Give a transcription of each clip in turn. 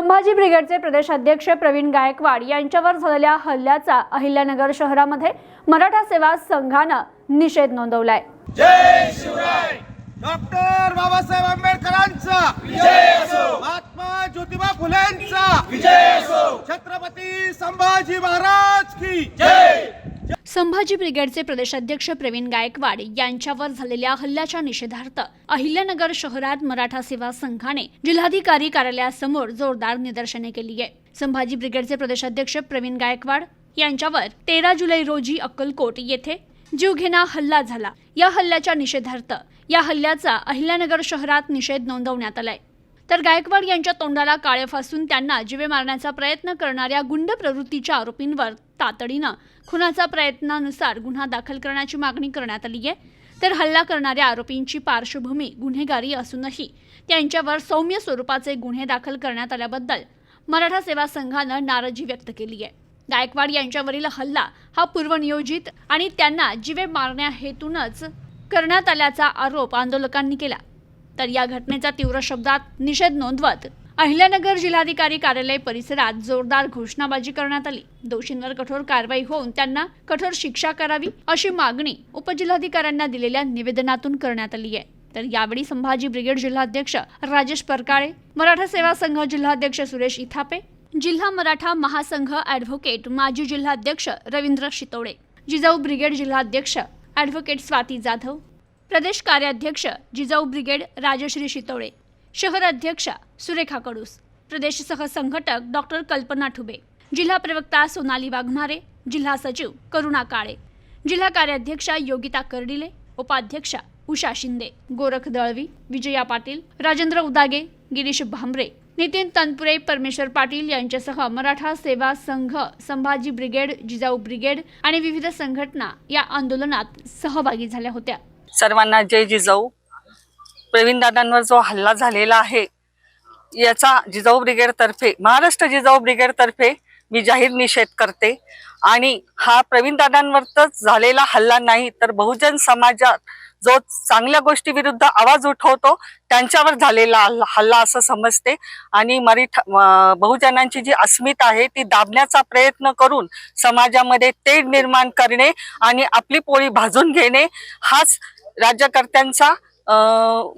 संभाजी ब्रिगेडचे प्रदेशाध्यक्ष प्रवीण गायकवाड यांच्यावर झालेल्या हल्ल्याचा अहिल्यानगर शहरामध्ये मराठा सेवा संघाने निषेध नोंदवलाय। जय शिवराय। डॉक्टर बाबासाहेब आंबेडकरांचा विजय असो। महात्मा ज्योतिबा फुलेंचा विजय असो। छत्रपती संभाजी महाराज की जय। संभाजी ब्रिगेडचे प्रदेशाध्यक्ष प्रवीण गायकवाड यांच्यावर झालेल्या हल्ल्याच्या निषेधार्थ अहिल्यानगर शहरात मराठा सेवा संघाने जिल्हाधिकारी कार्यालयासमोर जोरदार निदर्शने केली आहे। संभाजी ब्रिगेडचे प्रदेशाध्यक्ष प्रवीण गायकवाड यांच्यावर 13 जुलै रोजी अक्कलकोट येथे जीवघेणा हल्ला झाला। या हल्ल्याच्या निषेधार्थ या हल्ल्याचा अहिल्यानगर शहरात निषेध नोंदवण्यात आलाय। तर गायकवाड यांच्या तोंडाला काळे फासून त्यांना जीवे मारण्याचा प्रयत्न करणाऱ्या गुंड प्रवृत्तीच्या आरोपींवर तातडीने खुनाचा प्रयत्नानुसार गुन्हा दाखल करण्याची मागणी करण्यात आली आहे। तर हल्ला करणाऱ्या आरोपींची पार्श्वभूमी गुन्हेगारी असूनही त्यांच्यावर सौम्य स्वरूपाचे गुन्हे दाखल करण्यात आल्याबद्दल मराठा सेवा संघाने नाराजी व्यक्त केली आहे। गायकवाड यांच्यावरील हल्ला हा पूर्वनियोजित आणि त्यांना जीवे मारण्या हेतूनच करण्यात आल्याचा आरोप आंदोलकांनी केला। तर या घटनेचा तीव्र शब्दात निषेध नोंदवत अहिल्यानगर जिल्हाधिकारी कार्यालय परिसरात जोरदार घोषणाबाजी करण्यात आली। दोषींवर कठोर कारवाई होऊन त्यांना कठोर शिक्षा करावी अशी मागणी उपजिल्हाधिकाऱ्यांना दिलेल्या निवेदनातून करण्यात आली आहे। तर यावेळी संभाजी ब्रिगेड जिल्हाध्यक्ष राजेश परकाळे, मराठा सेवा संघ जिल्हाध्यक्ष सुरेश इथापे, जिल्हा मराठा महासंघ ॲडव्होकेट माजी जिल्हाध्यक्ष रवींद्र शितोडे, जिजाऊ ब्रिगेड जिल्हाध्यक्ष ॲडव्होकेट स्वाती जाधव, प्रदेश कार्याध्यक्ष जिजाऊ ब्रिगेड राजश्री शितोळे, शहर अध्यक्ष सुरेखा कडूस, प्रदेश सहसंघटक डॉक्टर कल्पना ठुबे, जिल्हा प्रवक्ता सोनाली वाघमारे, जिल्हा सचिव करुणा काळे, जिल्हा कार्याध्यक्षा योगिता कर्डिले, उपाध्यक्षा उषा शिंदे, गोरख दळवी, विजया पाटील, राजेंद्र उदागे, गिरीश भांबरे, नितीन तनपुरे, परमेश्वर पाटील यांच्यासह मराठा सेवा संघ, संभाजी ब्रिगेड, जिजाऊ ब्रिगेड आणि विविध संघटना या आंदोलनात सहभागी झाल्या होत्या। सर्वांना जय जिजाऊ। प्रवीण दादांवर जो हल्ला झालेला आहे याचा जिजाऊ ब्रिगेड तर्फे, महाराष्ट्र जिजाऊ ब्रिगेड तर्फे मी जाहीर निषेध करते। आणि हा प्रवीण दादांवरच झालेला हल्ला नाही तर बहुजन समाजात जो चांगल्या गोष्टी विरुद्ध आवाज उठवतो त्यांच्यावर झालेला हल्ला असं समजते। आणि बहुजनांची जी अस्मिता आहे ती दाबण्याचा प्रयत्न करून समाजामध्ये तेढ निर्माण करणे आणि आपली पोळी भाजून घेणे हाच राज्यकर्त्यांचा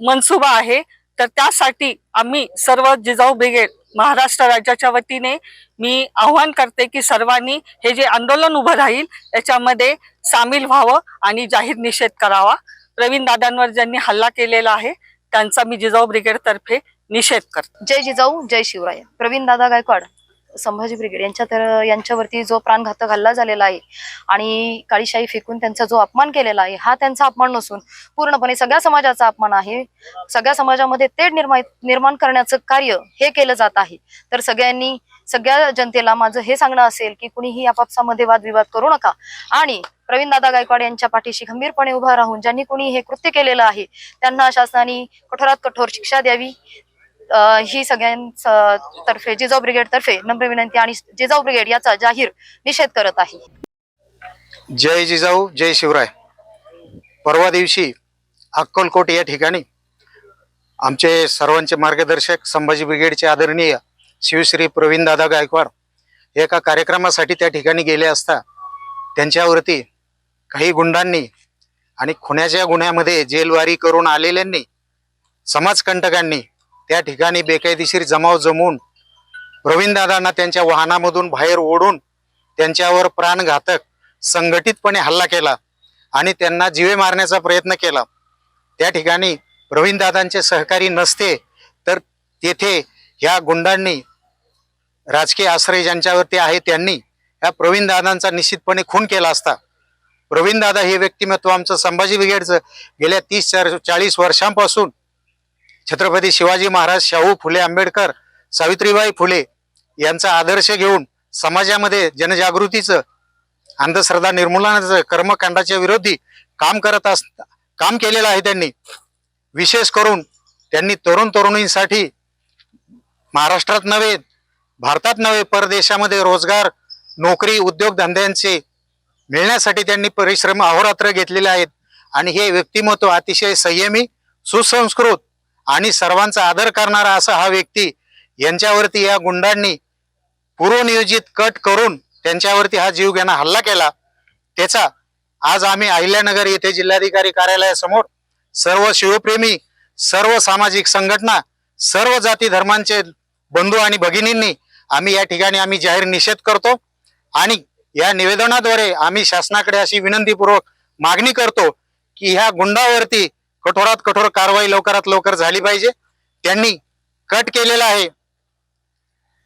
मनसुबा आहे। तर त्यासाठी आम्ही सर्व जिजाऊ ब्रिगेड महाराष्ट्र राज्याच्या वतीने मी आव्हान करते की सर्वांनी हे जे आंदोलन उभं राहील याच्यामध्ये सामील व्हावं आणि जाहीर निषेध करावा। प्रवीण दादांवर ज्यांनी हल्ला केलेला आहे त्यांचा मी जिजाऊ ब्रिगेड तर्फे निषेध करते। जय जिजाऊ जय शिवराय। प्रवीण दादा गायकवाड संभाजी ब्रिगेड यांच्यावरती जो प्राणघातक हल्ला झालेला आहे आणि काळीशाही फेकून त्यांचा जो अपमान केलेला आहे हा त्यांचा अपमान नसून पूर्णपणे सगळ्या समाजाचा अपमान आहे। सगळ्या समाजामध्ये तेढ निर्माण करण्याचं कार्य हे केलं जात आहे। तर सगळ्यांनी, सगळ्या जनतेला माझं हे सांगणं असेल की कुणीही आपापसामध्ये वादविवाद करू नका आणि प्रवीण दादा गायकवाड यांच्या पाठीशी खंबीरपणे उभा राहून ज्यांनी कोणी हे कृत्य केलेलं आहे त्यांना शासनाने कठोरात कठोर शिक्षा द्यावी ही सगळ्यांतर्फे जिजाऊ ब्रिगेड तर्फे नम्र विनंती आणि जिजाऊ ब्रिगेड याचा जाहीर निषेध करत आहे। जय जिजाऊ जय शिवराय। परवा दिवशी अक्कलकोट या ठिकाणी आमचे सर्वांचे मार्गदर्शक संभाजी ब्रिगेडचे आदरणीय शिवश्री प्रवीण दादा गायकवाड एका कार्यक्रमासाठी त्या ठिकाणी गेले असता त्यांच्यावरती काही गुंडांनी आणि खुन्याच्या गुन्ह्यामध्ये जेलवारी करून आलेल्यांनी समाजकंटकांनी त्या ठिकाणी बेकायदेशीर जमाव जमवून प्रवीण दादांना त्यांच्या वाहनामधून बाहेर ओढून त्यांच्यावर प्राणघातक संघटितपणे हल्ला केला आणि त्यांना जीवे मारण्याचा प्रयत्न केला। त्या ठिकाणी प्रवीण दादांचे सहकारी नसते तर तेथे ह्या गुंडांनी राजकीय आश्रय ज्यांच्यावरती आहे त्यांनी ह्या प्रवीण दादांचा निश्चितपणे खून केला असता। प्रवीण दादा हे व्यक्तिमत्व आमचं संभाजी ब्रिगेडचं गेल्या 30-40 वर्षांपासून छत्रपती शिवाजी महाराज, शाहू फुले आंबेडकर, सावित्रीबाई फुले यांचा आदर्श घेऊन समाजामध्ये जनजागृतीचं, अंधश्रद्धा निर्मूलनाचं, कर्मकांडाच्या विरोधी काम केलेलं आहे त्यांनी। विशेष करून त्यांनी तरुण तरुणींसाठी महाराष्ट्रात नव्हे, भारतात नव्हे, परदेशामध्ये रोजगार, नोकरी, उद्योगधंद्यांचे मिळण्यासाठी त्यांनी परिश्रम अहोरात्र घेतलेले आहेत। आणि हे व्यक्तिमत्व अतिशय संयमी, सुसंस्कृत आणि सर्वांचा आदर करणारा असा हा व्यक्ती यांच्यावरती या गुंडांनी पूर्वनियोजित कट करून त्यांच्यावरती हा जीवघेणा हल्ला केला, त्याचा आज आम्ही अहिल्यानगर येथे जिल्हाधिकारी कार्यालयासमोर सर्व शिवप्रेमी, सर्व सामाजिक संघटना, सर्व जाती धर्मांचे बंधू आणि भगिनींनी आम्ही या ठिकाणी आम्ही जाहीर निषेध करतो आणि या निवेदनाद्वारे आम्ही शासनाकडे अशी विनंतीपूर्वक मागणी करतो की ह्या गुंडावरती कठोरात कठोर कारवाई लवकरात लवकर झाली पाहिजे. त्यांनी कट केलेला आहे,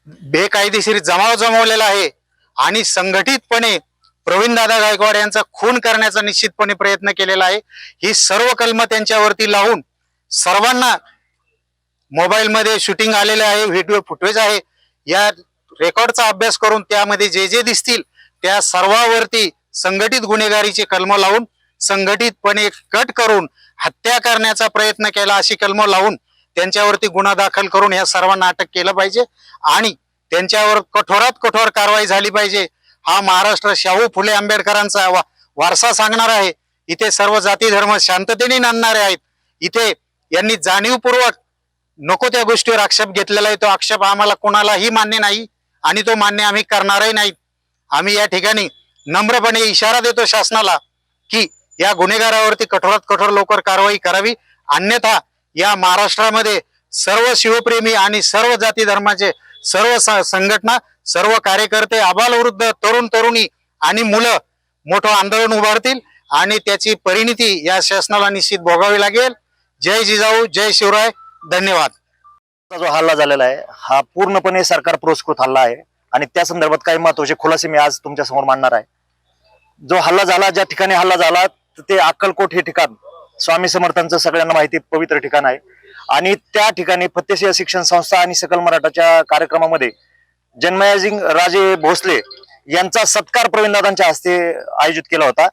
बेकायदेशीर जमाव जमवलेला आहे आणि संघटितपणे प्रवीणदादा गायकवाड यांचा खून करण्याचा निश्चितपणे प्रयत्न केलेला आहे. ही सर्व कलमं त्यांच्यावरती लावून सर्वांना मोबाईलमध्ये शूटिंग आलेले आहे, व्हिडिओ फुटेज आहे, या रेकॉर्डचा अभ्यास करून त्यामध्ये जे जे दिसतील त्या सर्वांवरती संघटित गुन्हेगारीचे कलमं लावून संघटितपणे कट करून हत्या करण्याचा प्रयत्न केला अशी कलमं लावून त्यांच्यावरती गुन्हा दाखल करून या सर्वांना अटक केलं पाहिजे आणि त्यांच्यावर कठोरात कठोर कारवाई झाली पाहिजे. हा महाराष्ट्र शाहू फुले आंबेडकरांचा वारसा सांगणार आहे. इथे सर्व जाती धर्म शांततेने नांदणारे आहेत. इथे यांनी जाणीवपूर्वक नको त्या गोष्टीवर आक्षेप घेतलेला आहे. तो आक्षेप आम्हाला कोणालाही मान्य नाही आणि तो मान्य आम्ही करणारही नाही. आम्ही या ठिकाणी नम्रपणे इशारा देतो शासनाला की या गुन्हेगारावरती कठोरात कठोर लवकर कारवाई करावी, अन्यथा या महाराष्ट्रामध्ये सर्व शिवप्रेमी आणि सर्व जाती धर्माचे सर्व संघटना, सर्व कार्यकर्ते, आबालवृद्ध, तरुण तरुणी आणि मुलं मोठं आंदोलन उभारतील आणि त्याची परिणिती या शासनाला निश्चित भोगावी लागेल. जय जिजाऊ, जय शिवराय, धन्यवाद. जो हल्ला झालेला आहे हा पूर्णपणे सरकार पुरस्कृत हल्ला आहे आणि त्या संदर्भात काही महत्त्वाचे खुलासे मी आज तुमच्या समोर मांडणार आहे. जो हल्ला झाला, ज्या ठिकाणी हल्ला झाला ते अक्कलकोट हे ठिकाण स्वामी समर्थांचं सगळ्यांना माहिती पवित्र ठिकाण आहे आणि त्या ठिकाणी फतेसिंह शिक्षण संस्था आणि सकल मराठाच्या कार्यक्रमामध्ये जन्मयाजी राजे भोसले यांचा सत्कार प्रवीणदादांच्या हस्ते आयोजित केला होता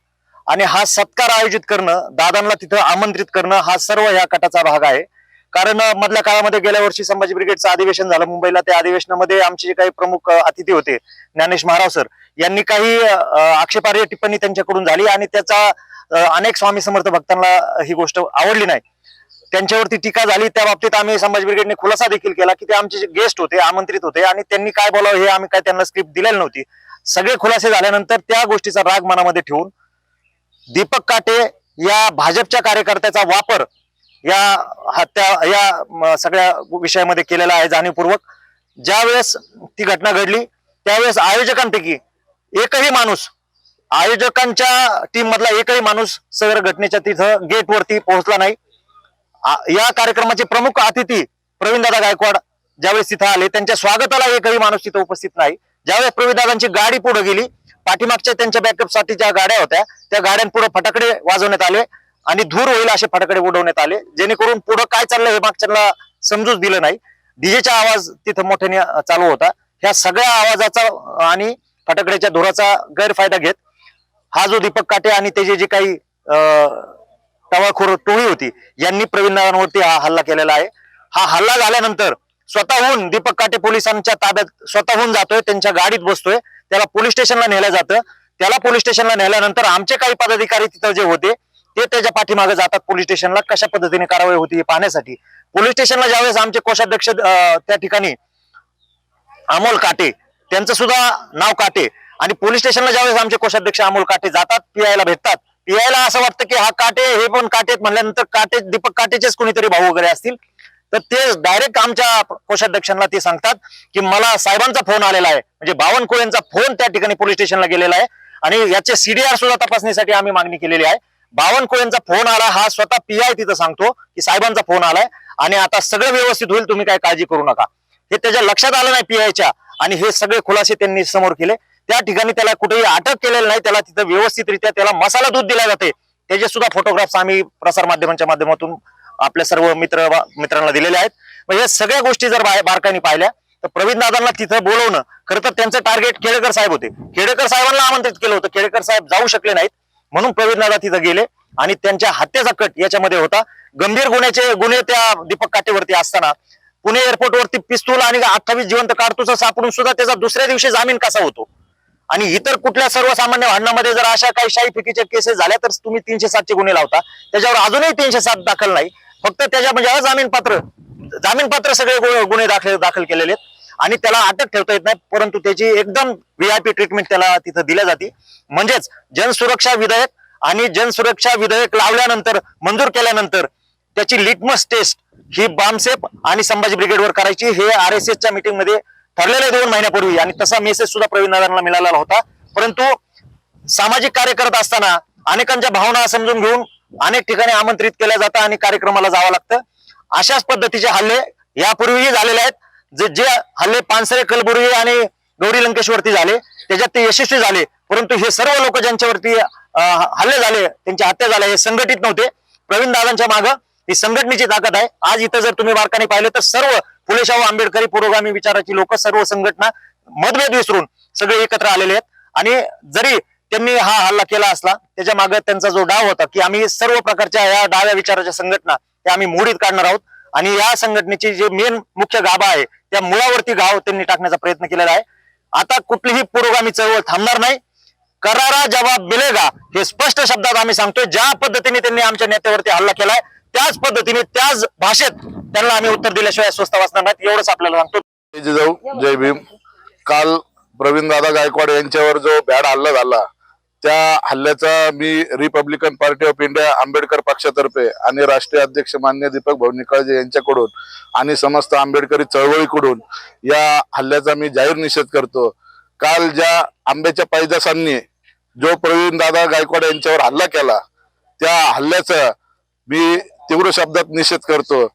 आणि हा सत्कार आयोजित करणं, दादांना तिथं आमंत्रित करणं हा सर्व ह्या कटाचा भाग आहे. कारण मधल्या काळामध्ये गेल्या वर्षी संभाजी ब्रिगेडचं अधिवेशन झालं मुंबईला. त्या अधिवेशनामध्ये आमचे जे काही प्रमुख अतिथी होते ज्ञानेश महाराव सर यांनी काही आक्षेपार्ह टिप्पणी त्यांच्याकडून झाली आणि त्याचा अनेक स्वामी समर्थ भक्तांना ही गोष्ट आवडली नाही, त्यांच्यावरती टीका झाली. त्या बाबतीत आम्ही संभाजी ब्रिगेडने खुलासा देखील केला की ते आमचे जे गेस्ट होते, आमंत्रित होते आणि त्यांनी काय बोलावं हे आम्ही काय त्यांना स्क्रिप्ट दिलेली नव्हती. सगळे खुलासे झाल्यानंतर त्या गोष्टीचा राग मनामध्ये ठेवून दीपक काटे या भाजपच्या कार्यकर्त्याचा वापर या सगळ्या विषयामध्ये केलेला आहे जाणीवपूर्वक. ज्यावेळेस ती घटना घडली त्यावेळेस आयोजकांपैकी एकही माणूस, आयोजकांच्या टीम मधला एकही माणूस सदर घटनेच्या तिथं गेट वरती पोहोचला नाही. या कार्यक्रमाचे प्रमुख अतिथी प्रवीणदादा गायकवाड ज्यावेळेस तिथं आले त्यांच्या स्वागताला एकही माणूस तिथं उपस्थित नाही. ज्यावेळेस प्रवीणदादांची गाडी पुढे गेली, पाठीमागच्या त्यांच्या बॅकअपसाठी ज्या गाड्या होत्या त्या गाड्यांपुढे फटाकडे वाजवण्यात आले आणि धूर होईल असे फटाकडे उडवण्यात आले, जेणेकरून पुढे काय चाललं हे मागच्याला समजूच दिलं नाही. डीजेचा आवाज तिथं मोठ्याने चालू होता. ह्या सगळ्या आवाजाचा आणि फटाकड्याच्या धुराचा गैरफायदा घेत हा जो दीपक काटे आणि त्याचे जे काही टवाळखोर टोळी होती यांनी प्रवीणदादांवरती हा हल्ला केलेला आहे. हा हल्ला झाल्यानंतर स्वतःहून दीपक काटे पोलिसांच्या ताब्यात स्वतःहून जातोय, त्यांच्या गाडीत बसतोय, त्याला पोलीस स्टेशनला नेलं जातं. त्याला पोलीस स्टेशनला नेल्यानंतर आमचे काही पदाधिकारी तिथं जे होते ते त्याच्या पाठीमागे जातात पोलीस स्टेशनला कशा पद्धतीने कारवाई होती हे पाहण्यासाठी. पोलीस स्टेशनला ज्यावेळेस आमचे कोषाध्यक्ष त्या ठिकाणी अमोल काटे, त्यांचं सुद्धा नाव काटे, आणि पोलीस स्टेशनला ज्यावेळेस आमचे कोषाध्यक्ष अमोल काटे जातात, पीआयला भेटतात. पीआयला असं वाटतं की हा काटे हे पण काटेत म्हणल्यानंतर काटे दीपक काटेचेच कोणीतरी भाऊ वगैरे असतील, तर ते डायरेक्ट आमच्या कोषाध्यक्षांना ते सांगतात की मला साहेबांचा फोन आलेला आहे, म्हणजे बावनकुळेंचा फोन त्या ठिकाणी पोलीस स्टेशनला गेलेला आहे आणि याचे सीडीआर सुद्धा तपासणीसाठी आम्ही मागणी केलेली आहे. बावनकुळेंचा फोन आला हा स्वतः पीआय तिथं सांगतो की साहेबांचा फोन आलाय आणि आता सगळं व्यवस्थित होईल, तुम्ही काय काळजी करू नका. हे त्याच्या लक्षात आलं नाही पीआयच्या आणि हे सगळे खुलासे त्यांनी समोर केले. त्या ठिकाणी त्याला कुठेही अटक केलेलं नाही, त्याला तिथं व्यवस्थितरित्या त्याला मसाला दूध दिला जाते. त्याचे सुद्धा फोटोग्राफ्स आम्ही प्रसार माध्यमांच्या माध्यमातून आपल्या सर्व मित्रांना दिलेले आहेत. म्हणजे सगळ्या गोष्टी जर बारकाईने पाहिल्या तर प्रवीणदादांना तिथं बोलवणं, खरं तर त्यांचं टार्गेट खेडेकर साहेब होते. खेडेकर साहेबांना आमंत्रित केलं होतं, खेडेकर साहेब जाऊ शकले नाहीत म्हणून प्रवीणदादा तिथं गेले आणि त्यांच्या हत्येचा कट याच्यामध्ये होता. गंभीर गुन्हे त्या दीपक काटेवरती असताना पुणे एअरपोर्ट वरती पिस्तूल आणि 28 जिवंत कारतूस सापडून सुद्धा त्याचा दुसऱ्या दिवशी जामीन कसा होतो. आणि इतर कुठल्या सर्वसामान्य भांडणामध्ये जर अशा काही शाही फिकीच्या केसेस झाल्या तर तुम्ही 307 चे गुन्हे लावता, त्याच्यावर अजूनही 307 दाखल नाही. फक्त त्याच्या म्हणजे अजामीन पात्र जामीनपात्र सगळे गुन्हे दाखल केलेले आहेत आणि त्याला अटक ठेवता येत नाही, परंतु त्याची एकदम VIP ट्रीटमेंट त्याला तिथं दिल्या जाते. म्हणजेच जनसुरक्षा विधेयक आणि जनसुरक्षा विधेयक लावल्यानंतर मंजूर केल्यानंतर त्याची लिटमस टेस्ट ही बामसेफ आणि संभाजी ब्रिगेडवर करायची हे RSSच्या मीटिंग मध्ये ठरलेलं आहे 2 महिन्यापूर्वी आणि तसा मेसेज सुद्धा प्रवीण दादांना मिळालेला होता. परंतु सामाजिक कार्य करत असताना अनेकांच्या भावना समजून घेऊन अनेक ठिकाणी आमंत्रित केल्या जातं आणि कार्यक्रमाला जावं लागतं. अशाच पद्धतीचे हल्ले यापूर्वीही झालेले आहेत. जे हल्ले पानसरे, कलबुर्गी आणि गौरी लंकेशवरती झाले त्याच्यात ते यशस्वी झाले, परंतु हे सर्व लोक ज्यांच्यावरती हल्ले झाले, त्यांची हत्या झाल्या, हे संघटित नव्हते. प्रवीण दादांच्या मागं ही संघटनेची ताकद आहे. आज इथं जर तुम्ही बारकाने पाहिलं तर सर्व फुले शाहू आंबेडकरी पुरोगामी विचाराची लोक, सर्व संघटना मतभेद विसरून सगळे एकत्र आलेले आहेत. आणि जरी त्यांनी हा हल्ला केला असला त्याच्या मागे त्यांचा जो डाव होता की आम्ही सर्व प्रकारच्या या डाव्या विचाराच्या संघटना त्या आम्ही मोडीत काढणार आहोत आणि या संघटनेची जे मेन मुख्य गाभा आहे त्या मुळावरती गाव त्यांनी टाकण्याचा प्रयत्न केलेला आहे. आता कुठलीही पुरोगामी चळवळ थांबणार नाही. करारा जवाब मिळेगा हे स्पष्ट शब्दात आम्ही सांगतोय. ज्या पद्धतीने त्यांनी आमच्या नेत्यावरती हल्ला केलाय त्याच पद्धतीने त्याच भाषेत त्यांना आम्ही उत्तर दिल्याशिवाय स्वस्त वाचणार नाहीत, एवढंच आपल्याला सांगतो. जय जिजाऊ जय भीम. काल प्रवीण दादा गायकवाड यांच्यावर जो भ्याड हल्ला झाला त्या हल्ल्याचा मी Republican party of India Ambedkar पक्षातर्फे आणि राष्ट्रीय अध्यक्ष मान्य दीपक भाऊ निकाळजे यांच्याकडून आणि समस्त आंबेडकरी चळवळीकडून या हल्ल्याचा मी जाहीर निषेध करतो. काल ज्या आंब्याच्या पैदासांनी जो प्रवीण दादा गायकवाड यांच्यावर हल्ला केला त्या हल्ल्याचा मी तीव्र शब्दात निषेध करतो.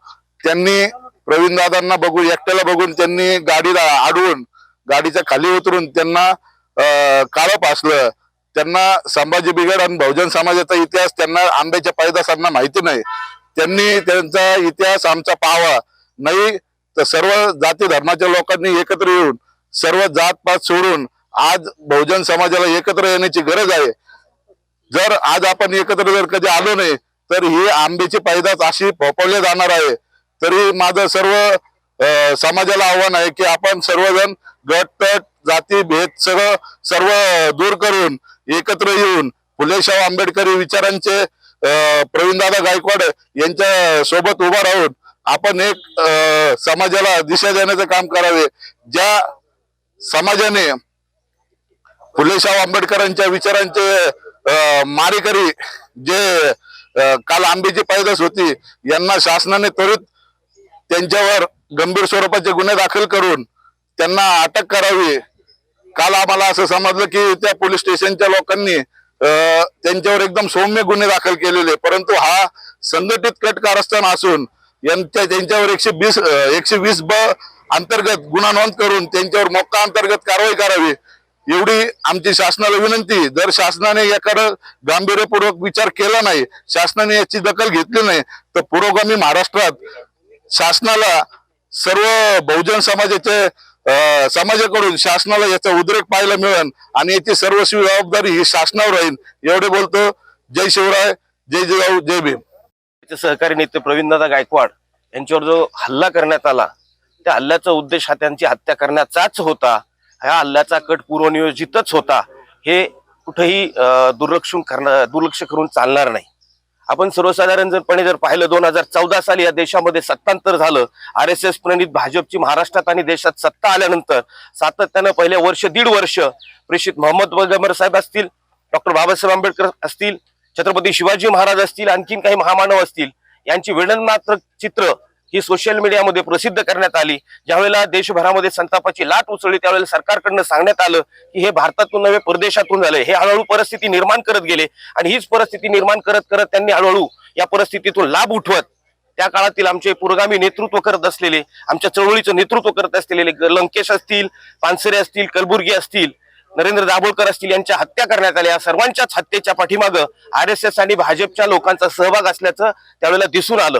त्यांनी प्रवीण दादांना बघून, एकट्याला बघून त्यांनी गाडीला अडवून गाडीच्या खाली उतरून त्यांना काळं पासलं. त्यांना संभाजी ब्रिगेड आणि बहुजन समाजाचा इतिहास त्यांना आंब्याच्या पैदासांना माहिती नाही. त्यांनी त्यांचा इतिहास आमचा पाहावा नाही तर सर्व जाती धर्माच्या लोकांनी एकत्र येऊन सर्व जातपात सोडून आज बहुजन समाजाला एकत्र येण्याची गरज आहे. जर आज आपण एकत्र जर कधी आलो नाही तर ही आंब्याची पैदास अशी फोफवली जाणार आहे. तरी माझं सर्व समाजाला आव्हान आहे की आपण सर्वजण गटतट जाती भेद सर्व दूर करून एकत्र येऊन फुले शाहू आंबेडकरी विचारांचे प्रवीणदादा गायकवाड यांच्या सोबत उभा राहून आपण एक समाजाला दिशा देण्याचं काम करावे. ज्या समाजाने फुले शाहू आंबेडकरांच्या विचारांचे मारेकरी जे काल आंब्याची पैदास होती यांना शासनाने त्वरित त्यांच्यावर गंभीर स्वरूपाचे गुन्हे दाखल करून त्यांना अटक करावी. काल आम्हाला असं समजलं की त्या पोलीस स्टेशनच्या लोकांनी त्यांच्यावर एकदम सौम्य गुन्हे दाखल केलेले, परंतु हा संघटित कट कारस्थान असून त्यांच्यावर 120 ब अंतर्गत गुन्हा नोंद करून त्यांच्यावर मोक्का अंतर्गत कारवाई करावी एवढी आमची शासनाला विनंती. जर शासनाने याकडे गांभीर्यपूर्वक विचार केला नाही, शासनाने याची दखल घेतली नाही तर पुरोगामी महाराष्ट्रात शासनाला सर्व बहुजन समाजाकडून शासनाला याचा उद्रेक पाहायला मिळेल आणि याची सर्वस्वी जबाबदारी ही शासनावर राहील. एवढे बोलतो. जय शिवराय, जय जिजाऊ, जय भीम. सहकारी नेते प्रवीणदादा गायकवाड यांच्यावर जो हल्ला करण्यात आला त्या हल्ल्याचा उद्देश हा त्यांची हत्या करण्याचाच होता. ह्या हल्ल्याचा कट पूर्वनियोजितच होता. हे कुठेही दुर्लक्ष करून चालणार नाही. आपण सर्वसाधारणपणे जर पाहिलं 2014 साली या देशामध्ये सत्तांतर झालं. RSS प्रणित भाजपची महाराष्ट्रात आणि देशात सत्ता आल्यानंतर सातत्यानं पहिले दीड वर्ष प्रेषित मोहम्मद पैगंबर साहेब असतील, डॉक्टर बाबासाहेब आंबेडकर असतील, छत्रपती शिवाजी महाराज असतील, आणखीन काही महामानव असतील, यांची विडनमात्र चित्र ही सोशल मीडियामध्ये प्रसिद्ध करण्यात आली. ज्यावेळेला देशभरामध्ये संतापाची लाट उसळली त्यावेळेला सरकारकडनं सांगण्यात आलं की हे भारतातून नव्हे परदेशातून झालंय. हे हळूहळू परिस्थिती निर्माण करत गेले आणि हीच परिस्थिती निर्माण करत करत त्यांनी हळूहळू या परिस्थितीतून लाभ उठवत त्या काळातील आमचे पुरोगामी नेतृत्व करत असलेले, आमच्या चळवळीचं नेतृत्व करत असलेले लंकेश असतील, पानसरे असतील, कलबुर्गी असतील, नरेंद्र दाभोळकर असतील यांच्या हत्या करण्यात आल्या. सर्वांच्याच हत्येच्या पाठीमागं RSS आणि भाजपच्या लोकांचा सहभाग असल्याचं त्यावेळेला दिसून आलं.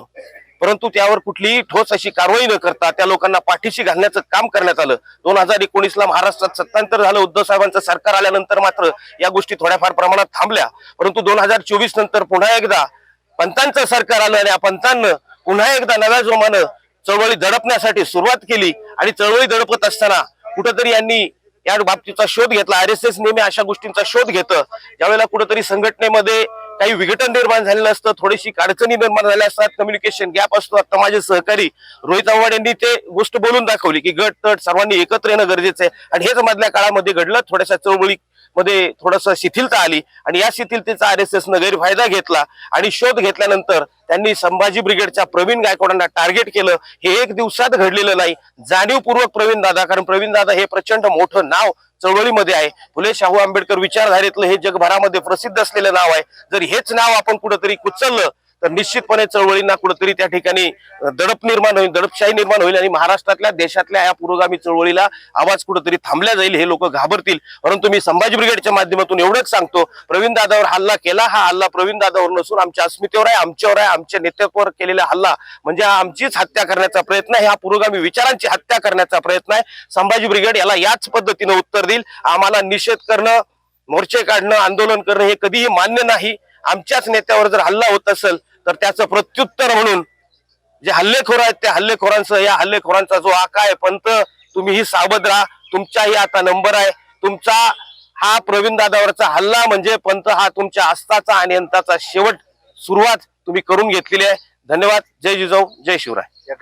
परंतु त्यावर कुठलीही ठोस अशी कारवाई न करता त्या लोकांना पाठीशी घालण्याचं काम करण्यात आलं. 2019ला महाराष्ट्रात सत्तांतर झालं. उद्धव साहेबांचं सरकार आल्यानंतर मात्र या गोष्टी थोड्याफार प्रमाणात थांबल्या. परंतु 2024 नंतर पुन्हा एकदा पंतांचं सरकार आलं आणि या पंतांना पुन्हा एकदा नव्या जोमानं चळवळी दडपण्यासाठी सुरुवात केली आणि चळवळी दडपत असताना कुठंतरी यांनी या बाबतीचा शोध घेतला. RSS नेहमी अशा गोष्टींचा शोध घेतं. ज्यावेळेला कुठेतरी संघटनेमध्ये काही विघटन निर्माण झालेलं असतं, थोडीशी अडचणी निर्माण झाल्या असतात, कम्युनिकेशन गॅप असतो. आता माझे सहकारी रोहित आव्हाड यांनी ते गोष्ट बोलून दाखवली की गट तट सर्वांनी एकत्र येणं गरजेचं आहे, आणि हेच मधल्या काळामध्ये घडलं. थोड्याशा चळवळी मध्ये थोडस शिथिलता आली आणि या शिथिलतेचा RSS न गैरफायदा घेतला आणि शोध घेतल्यानंतर त्यांनी संभाजी ब्रिगेडच्या प्रवीण गायकवाडांना टार्गेट केलं. हे एक दिवसात घडलेलं नाही, जाणीवपूर्वक प्रवीण दादा, कारण प्रवीण दादा हे प्रचंड मोठं नाव चळवळीमध्ये आहे. फुले शाहू आंबेडकर विचारधारेतलं हे जगभरामध्ये प्रसिद्ध असलेलं नाव आहे. जर हेच नाव आपण कुठंतरी कुचललं तर निश्चितपणे चळवळींना कुठेतरी त्या ठिकाणी दडप निर्माण होईल, दडपशाही निर्माण होईल आणि महाराष्ट्रातल्या देशातल्या या पुरोगामी चळवळीला आवाज कुठेतरी थांबल्या जाईल, हे लोक घाबरतील. परंतु मी संभाजी ब्रिगेडच्या माध्यमातून एवढंच सांगतो, प्रवीण दादावर हल्ला केला, हा हल्ला प्रवीण दादावर नसून आमच्या अस्मितेवर आहे, आमच्यावर आहे, आमच्या नेतृत्वावर केलेला हल्ला म्हणजे हा आमचीच हत्या करण्याचा प्रयत्न आहे, हा पुरोगामी विचारांची हत्या करण्याचा प्रयत्न आहे. संभाजी ब्रिगेड याला याच पद्धतीने उत्तर देईल. आम्हाला निषेध करणं, मोर्चे काढणं, आंदोलन करणं हे कधीही मान्य नाही. आमच्याच नेत्यावर जर हल्ला होत असेल तर त्याचं प्रत्युत्तर म्हणून जे हल्लेखोर आहेत त्या हल्लेखोरांसह या हल्लेखोरांचा जो आका आहे पंत, तुम्हीही सावध राहा. तुमचाही आता नंबर आहे. तुमचा हा प्रवीण दादावरचा हल्ला म्हणजे पंत हा तुमच्या अस्ताचा आणि अंताचा शेवट सुरुवात तुम्ही करून घेतलेली आहे. धन्यवाद. जय जिजाऊ, जय शिवराय.